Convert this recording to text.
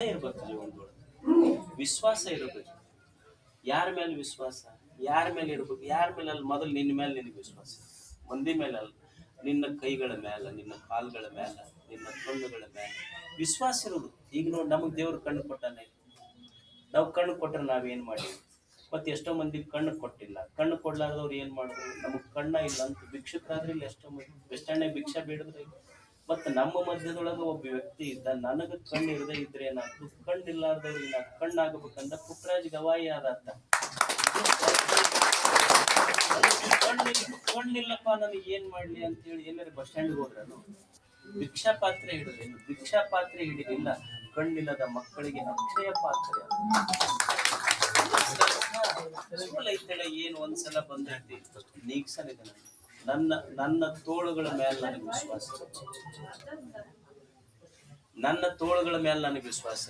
ಇರ್ಬೇಕು ಜೀವನದೊಳಗೆ ವಿಶ್ವಾಸ ಇರಬೇಕು. ಯಾರ ಮೇಲೆ ವಿಶ್ವಾಸ, ಯಾರ ಮೇಲೆ ಇರ್ಬೇಕು, ಯಾರ ಮೇಲೆ ಅಲ್ಲ, ಮೊದಲು ನಿನ್ನ ಮೇಲೆ ನಿನಗೆ ವಿಶ್ವಾಸ, ಮಂದಿ ಮೇಲೆ ಅಲ್ಲ, ನಿನ್ನ ಕೈಗಳ ಮೇಲೆ, ನಿನ್ನ ಕಾಲುಗಳ ಮೇಲೆ, ನಿನ್ನ ಕಣ್ಣುಗಳ ಮೇಲೆ ವಿಶ್ವಾಸ ಇರುವುದು. ಈಗ ನೋಡಿ, ನಮಗೆ ದೇವ್ರು ಕಣ್ಣು ಕೊಟ್ಟಾನೆ. ನಾವು ಕಣ್ಣು ಕೊಟ್ರೆ ನಾವೇನ್ ಮಾಡಿವಿ? ಮತ್ತೆ ಎಷ್ಟೋ ಮಂದಿ ಕಣ್ಣು ಕೊಟ್ಟಿಲ್ಲ. ಕಣ್ಣು ಕೊಡ್ಲಾರ್ದವ್ರು ಏನ್ ಮಾಡಿದ್ರು? ನಮಗ್ ಕಣ್ಣ ಇಲ್ಲ ಅಂತ ಭಿಕ್ಷುಕರಾದ್ರೆ ಇಲ್ಲ ಎಷ್ಟೋ ಮಂದಿ ಬೆಷ್ಟಣ್ಣೆ ಭಿಕ್ಷಾ ಬೇಡಿದ್ರೆ. ಮತ್ತೆ ನಮ್ಮ ಮಧ್ಯದೊಳಗ ಒಬ್ಬ ವ್ಯಕ್ತಿ ಇದ್ದ, ನನಗ ಕಣ್ಣು ಇರದೇ ಇದ್ರೆ ಏನಾಯ್ತು? ಕಣ್ಣಿಲ್ಲಾರ್ದವ್ರಿಗೆ ನಾ ಕಣ್ಣಾಗಬೇಕಂದ ಪುಟ್ಟರಾಜ್ ಗವಾಯಿ ಆದತ್ತ. ಕಣ್ಣಿಲ್ಲಪ್ಪ, ನನಗೆ ಏನ್ ಮಾಡ್ಲಿ ಅಂತ ಹೇಳಿ ಎಲ್ಲರೂ ಬಸ್ ಸ್ಟ್ಯಾಂಡ್ಗೆ ಹೋದ್ರನು ಭಿಕ್ಷಾ ಪಾತ್ರೆ ಹಿಡಿದ್ರೇನು? ಭಿಕ್ಷಾ ಪಾತ್ರೆ ಹಿಡಿಲಿಲ್ಲ, ಕಣ್ಣಿಲ್ಲದ ಮಕ್ಕಳಿಗೆ ಅಕ್ಷಯ ಪಾತ್ರೆ. ಏನು ಒಂದ್ಸಲ ಬಂದೈತಿ ನೀಗ್ಸನಿದೆ. ನನ್ನ ನನ್ನ ತೋಳುಗಳ ಮೇಲೆ ನನಗೆ ವಿಶ್ವಾಸ, ನನ್ನ ತೋಳುಗಳ ಮೇಲೆ ನನಗೆ ವಿಶ್ವಾಸ.